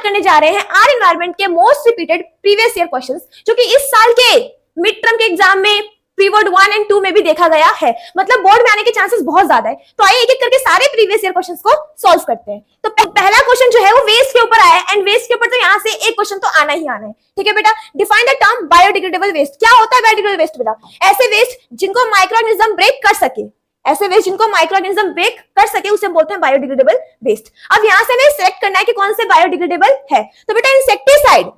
करने जा रहे हैं आर एनवायरनमेंट के most repeated previous year questions, जो कि इस साल के मिड टर्म के एग्जाम में प्रीबोर्ड 1 और 2 में भी देखा गया है, मतलब बोर्ड में आने के चांसेस बहुत ज्यादा है। तो आइए एक एक करके सारे प्रीवियस ईयर क्वेश्चंस को सॉल्व करते हैं। तो पहला क्वेश्चन जो है वो वेस्ट के ऊपर आया है, एंड वेस्ट के ऊपर तो यहाँ से एक क्वेश्चन तो आना ही आना है। ठीक है बेटा, define the term biodegradable waste. क्या होता है बायोडिग्रेडेबल वेस्ट बेटा? ऐसे वेस्ट जिनको माइक्रोऑर्गेनिज्म ब्रेक कर सके, ऐसे वेस्ट जिनको माइक्रोऑर्गेनिज्म ब्रेक कर सके उसे बोलते हैं बायोडिग्रेडेबल वेस्ट। अब यहाँ से हमें सिलेक्ट करना है कि कौन से बायोडिग्रेडेबल है। तो बेटा इंसेक्टिसाइड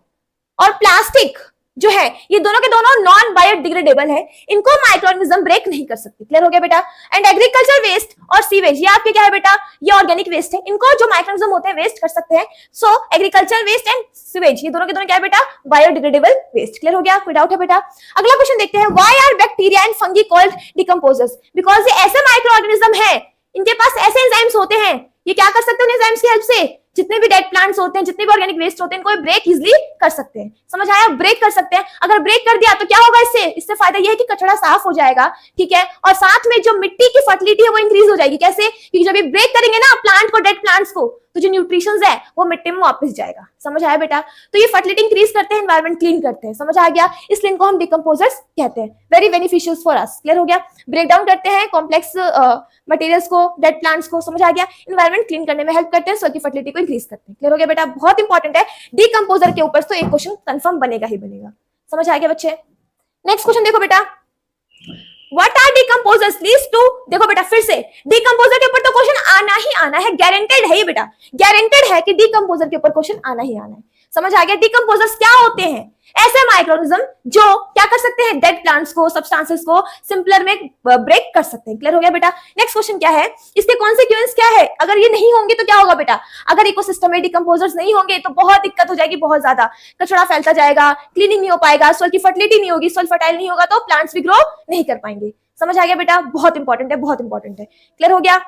और प्लास्टिक जो है ये दोनों के दोनों नॉन बायोडिग्रेडेबल है, इनको माइक्रोऑर्गेनिज्म ब्रेक नहीं कर सकती। क्लियर हो गया बेटा? एंड एग्रीकल्चर वेस्ट और सीवेज ये आपके क्या है बेटा? ये ऑर्गेनिक वेस्ट है, इनको जो माइक्रोऑर्गेनिज्म होते हैं वेस्ट कर सकते हैं। So agriculture waste and sewage ये दोनों के दोनों क्या है बेटा? Biodegradable waste. क्लियर हो गया? कोई डाउट है बेटा? अगला क्वेश्चन देखते हैं, why are bacteria and fungi called decomposers? Because ये ऐसे माइक्रोऑर्गेनिज्म है, इनके पास ऐसे एंजाइम्स होते हैं, ये क्या कर सकते हैं एंजाइम्स की हेल्प से? जितने भी डेड प्लांट्स होते हैं, जितने भी ऑर्गेनिक वेस्ट होते हैं, इनको ब्रेक इजीली कर सकते हैं। समझ आया? ब्रेक कर सकते हैं। अगर ब्रेक कर दिया तो क्या होगा इससे? इससे फायदा यह है कि कचरा साफ हो जाएगा, ठीक है, और साथ में जो मिट्टी की फर्टिलिटी है वो इंक्रीज हो जाएगी। कैसे? क्योंकि जब ये ब्रेक करेंगे ना प्लांट को, डेड प्लांट्स को, तो जो न्यूट्रिशंस है वो मिट्टी में वापस जाएगा। समझ आया बेटा? तो ये फर्टिलिटी इंक्रीज करते हैं, एनवायरनमेंट क्लीन करते हैं। समझ आ गया? इसलिए इनको हम डिकम्पोजर्स कहते हैं। Very beneficial for us. Clear हो गया? ब्रेक डाउन करते हैं कॉम्प्लेक्स मटेरियल्स को, डेड प्लांट्स को। समझ आ गया? एनवायरनमेंट क्लीन करने में हेल्प करते हैं, सॉइल की फर्टिलिटी को इंक्रीज करते हैं। क्लियर हो गया बेटा? बहुत इंपॉर्टेंट है। डिकम्पोजर के ऊपर तो एक क्वेश्चन कंफर्म बनेगा ही बनेगा। समझ आ गया बच्चे? नेक्स्ट क्वेश्चन देखो बेटा, What are decomposers? Leads to, देखो बेटा फिर से डिकम्पोजर के ऊपर तो क्वेश्चन आना ही आना है, गारंटेड है ये बेटा, गारंटेड है कि डिकम्पोजर के ऊपर क्वेश्चन आना ही आना है। समझ आ गया? डिकम्पोजर्स क्या होते हैं? ऐसे माइक्रोऑर्गेनिज्म जो क्या कर सकते हैं? डेड प्लांट्स को, सब्सटेंसेस को सिंपलर में ब्रेक कर सकते हैं। क्लियर हो गया बेटा? नेक्स्ट क्वेश्चन क्या है, इसके कॉन्सिक्वेंस क्या है? अगर ये नहीं होंगे तो क्या होगा बेटा? अगर इकोसिस्टम में डिकम्पोजर्स नहीं होंगे तो बहुत दिक्कत हो जाएगी, बहुत ज्यादा कचरा फैलता जाएगा, क्लीनिंग नहीं हो पाएगा, सॉइल की फर्टिलिटी नहीं होगी, सॉइल फर्टाइल नहीं होगा तो प्लांट्स भी ग्रो नहीं कर पाएंगे। समझ आ गया बेटा? बहुत इंपॉर्टेंट है, बहुत इंपॉर्टेंट है। क्लियर हो गया?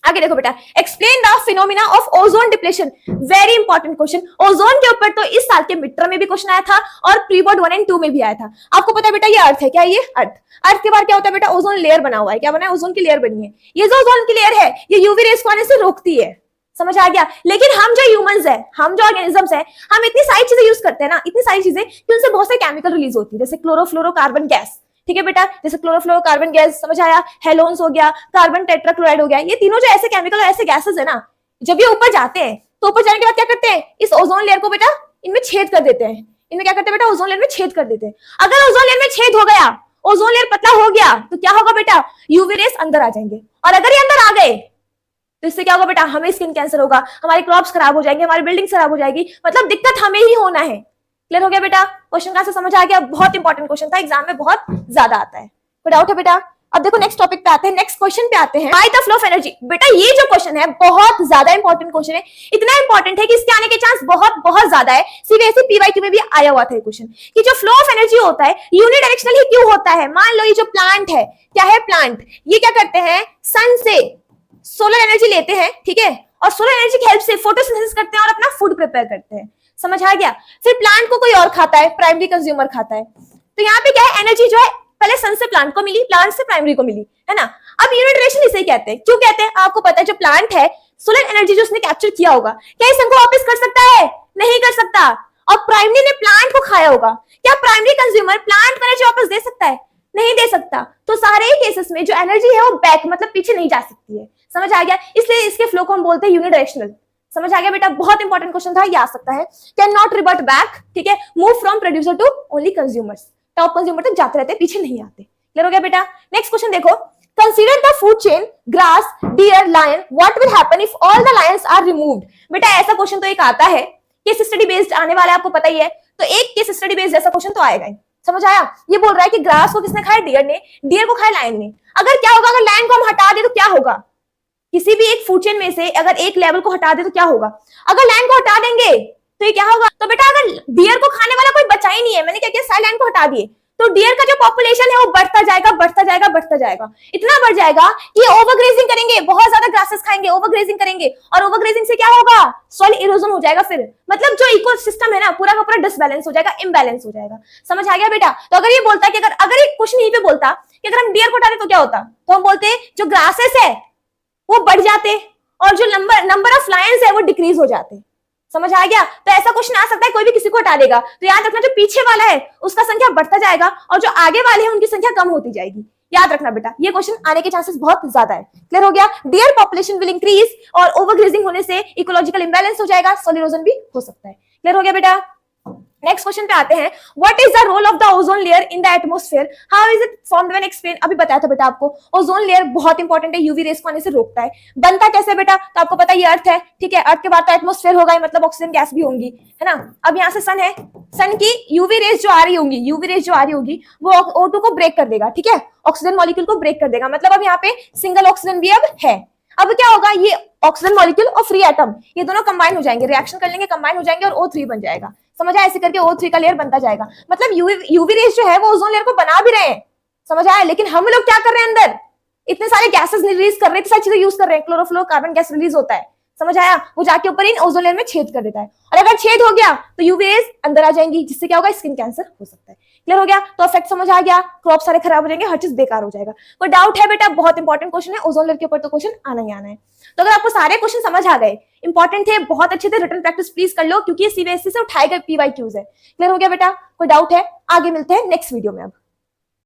आगे देखो बेटा, explain the phenomena of ozone depletion. Very important question. Ozone के ऊपर तो इस साल के मिड टर्म में भी क्वेश्चन आया था और प्रीबोर्ड 1 और 2 में भी आया था। आपको पता है बेटा ये अर्थ है, क्या ये अर्थ के बाद क्या होता है बेटा? ओजोन लेयर बना हुआ है। क्या बना है? ओजोन की लेयर बनी है। ये जो ओजोन की लेयर है ये यूवी रेस को आने से रोकती है। समझ आ गया? लेकिन हम जो ह्यूमंस है, हम जो ऑर्गेनिजम्स है, हम इतनी सारी चीजें यूज करते हैं ना, इतनी सारी चीजें कि उनसे बहुत सारे केमिकल रिलीज होती है, जैसे क्लोरोफ्लोरोकार्बन गैस। ठीक है बेटा? जैसे क्लोरोफ्लोरोकार्बन गैस, समझ आया? हेलोन्स हो गया, कार्बन टेट्राक्लोराइड हो गया, ये तीनों जो ऐसे केमिकल और ऐसे गैसेस है ना, जब ये ऊपर जाते हैं तो ऊपर जाने के बाद क्या करते हैं? इस ओजोन लेयर को बेटा इनमें छेद कर देते हैं। इनमें क्या करते हैं बेटा? ओजोन लेयर में छेद कर देते हैं। अगर ओजोन लेयर में छेद हो गया, ओजोन लेयर पतला हो गया तो क्या होगा बेटा? यूवी रेस अंदर आ जाएंगे, और अगर ये अंदर आ गए तो इससे क्या होगा बेटा? हमें स्किन कैंसर होगा, हमारी क्रॉप्स खराब हो जाएंगे, हमारी बिल्डिंग खराब हो जाएगी, मतलब दिक्कत हमें ही होना है। क्लियर हो गया बेटा? क्वेश्चन का समझ आ गया? बहुत इंपॉर्टेंट क्वेश्चन था, एग्जाम में बहुत ज्यादा आता है। कोई डाउट है बेटा? अब देखो नेक्स्ट टॉपिक पे आते हैं, नेक्स्ट क्वेश्चन पे आते हैं, by the flow of energy. बेटा ये जो क्वेश्चन है बहुत ज्यादा इंपॉर्टेंट क्वेश्चन है, इतना इंपॉर्टेंट है कि इसके आने के चांस बहुत बहुत ज्यादा है। सीबीएसई पीवाईक्यू में भी आया हुआ था ये क्वेश्चन कि जो फ्लो ऑफ एनर्जी होता है यूनिडायरेक्शनल ही क्यों होता है? मान लो ये जो प्लांट है, क्या है प्लांट, ये क्या करते हैं? सन से सोलर एनर्जी लेते हैं, ठीक है, और सोलर एनर्जी की हेल्प से फोटोसिंथेसिस करते हैं और अपना फूड प्रिपेयर करते हैं। समझ आ गया? फिर प्लांट को कोई और खाता है, प्राइमरी कंज्यूमर खाता है। तो यहाँ पे क्या है? एनर्जी जो है पहले सन से प्लांट को मिली, प्लांट से प्राइमरी को मिली, है ना? अब यूनिडायरेक्शन इसे कहते हैं। क्यों कहते हैं? आपको पता है जो प्लांट है, सोलर एनर्जी जो उसने कैप्चर किया होगा, क्या इस को वापस कर सकता है? नहीं कर सकता। और प्राइमरी ने प्लांट को खाया होगा, क्या प्राइमरी कंज्यूमर प्लांट को एनर्जी वापस दे सकता है? नहीं दे सकता। तो सारे केसेस में जो एनर्जी है वो बैक मतलब पीछे नहीं जा सकती है। समझ आ गया? इसलिए इसके फ्लो को हम बोलते हैं यूनिडायरेक्शनल। समझ आ गया बेटा? बहुत इंपॉर्टेंट क्वेश्चन था, ये आ सकता है। कैन नॉट रिवर्ट बैक, ठीक है, move from producer to only consumers, top consumer तक जाते रहते, पीछे नहीं आते। क्लियर हो गया बेटा? नेक्स्ट क्वेश्चन देखो, consider the food chain grass, deer, lion, what will happen if all the lions are removed. बेटा ऐसा क्वेश्चन तो एक आता है, केस स्टडी बेस्ड आने वाला है, आपको पता ही है, तो एक केस स्टडी बेस्ड जैसा क्वेश्चन तो आएगा ही। समझ आया? ये बोल रहा है कि ग्रास को किसने खाया? डियर ने। डियर को खाया लायन ने। अगर क्या होगा? अगर लायन को हम हटा दे तो क्या होगा? किसी भी एक फूड चेन में से अगर एक लेवल को हटा दे तो क्या होगा? अगर लायन को हटा देंगे तो ये क्या होगा? तो बेटा अगर डियर को खाने वाला कोई बचा ही नहीं है, मैंने क्या किया? सारे लायन को हटा दिए, तो डियर का जो पॉपुलेशन है वो बढ़ता जाएगा, बढ़ता जाएगा, बढ़ता जाएगा, इतना बढ़ जाएगा कि ओवरग्रेजिंग करेंगे, बहुत ज्यादा ग्रासेस खाएंगे, ओवरग्रेजिंग करेंगे, और ओवरग्रेजिंग से क्या होगा? सॉइल इरोजन हो जाएगा। फिर मतलब जो इकोसिस्टम है ना पूरा का पूरा डिसबैलेंस हो जाएगा, इम्बैलेंस हो जाएगा। समझ आ गया बेटा? तो अगर ये बोलता है कि अगर ये क्वेश्चन यहीं पे बोलता कि अगर हम डियर को हटा दें तो क्या होता, तो हम बोलते जो ग्रासेस है वो बढ़ जाते और जो नंबर ऑफ लायंस है वो डिक्रीज हो जाते। समझ आ गया? तो ऐसा क्वेश्चन आ सकता है कोई भी किसी को हटा देगा, तो याद रखना जो पीछे वाला है उसका संख्या बढ़ता जाएगा और जो आगे वाले हैं उनकी संख्या कम होती जाएगी। याद रखना बेटा, ये क्वेश्चन आने के चांसेस बहुत ज्यादा है। क्लियर हो गया? डियर पॉपुलेशन विल इंक्रीज और ओवरग्रेजिंग होने से इकोलॉजिकल इंबैलेंस हो जाएगा, सोल इरोजन भी हो सकता है। क्लियर हो गया बेटा? नेक्स्ट क्वेश्चन पे आते हैं, what is the role of the ozone layer in the atmosphere, how is it formed when explain. अभी बताया था बेटा आपको, ओजोन लेयर बहुत इंपॉर्टेंट है, यूवी रेस को आने से रोकता है। बनता कैसे बेटा? तो आपको पता है ये अर्थ है, ठीक है, अर्थ के बाद तो एटमॉस्फेयर होगा, मतलब ऑक्सीजन गैस भी होंगी, है ना। अब यहाँ से सन है, सन की यूवी रेस जो आ रही होंगी, यूवी रेस जो आ रही होगी वो O2 को ब्रेक कर देगा, ठीक है, ऑक्सीजन मॉलिक्यूल को ब्रेक कर देगा, मतलब अब यहाँ पे सिंगल ऑक्सीजन भी अब है। अब क्या होगा, ये ऑक्सीजन मॉलिक्यूल और फ्री एटम ये दोनों कंबाइन हो जाएंगे, रिएक्शन कर लेंगे, कंबाइन हो जाएंगे और O3 बन जाएगा। समझ आया? ऐसे करके O3 का लेयर बनता जाएगा, मतलब यूवी रेस जो है वो ओजोन लेयर को बना भी रहे हैं। समझ आया? लेकिन हम लोग क्या कर रहे हैं, अंदर इतने सारे गैसेस रिलीज कर रहे हैं, इतनी सारी चीजें यूज कर रहे हैं, क्लोरोफ्लोरोकार्बन गैस रिलीज होता है। समझ आया? वो जाके ऊपर इन ओजोन लेयर में छेद कर देता है, और अगर छेद हो गया तो यूवी रेस अंदर आ जाएंगी, जिससे क्या होगा, स्किन कैंसर हो सकता है। क्लियर हो गया? तो इफेक्ट समझ आ गया, क्रॉप सारे खराब हो जाएंगे, हर चीज बेकार हो जाएगा। कोई डाउट है बेटा? बहुत इंपॉर्टेंट क्वेश्चन है, ओजोन लेयर के ऊपर तो क्वेश्चन आना ही आना है। तो अगर आपको सारे क्वेश्चन समझ आ गए, इंपॉर्टेंट थे, बहुत अच्छे थे, रिटन प्रैक्टिस प्लीज कर लो, क्योंकि ये सीबीएसई से उठाए गए PYQs है। क्लियर हो गया बेटा? कोई डाउट है? आगे मिलते हैं नेक्स्ट वीडियो में अब।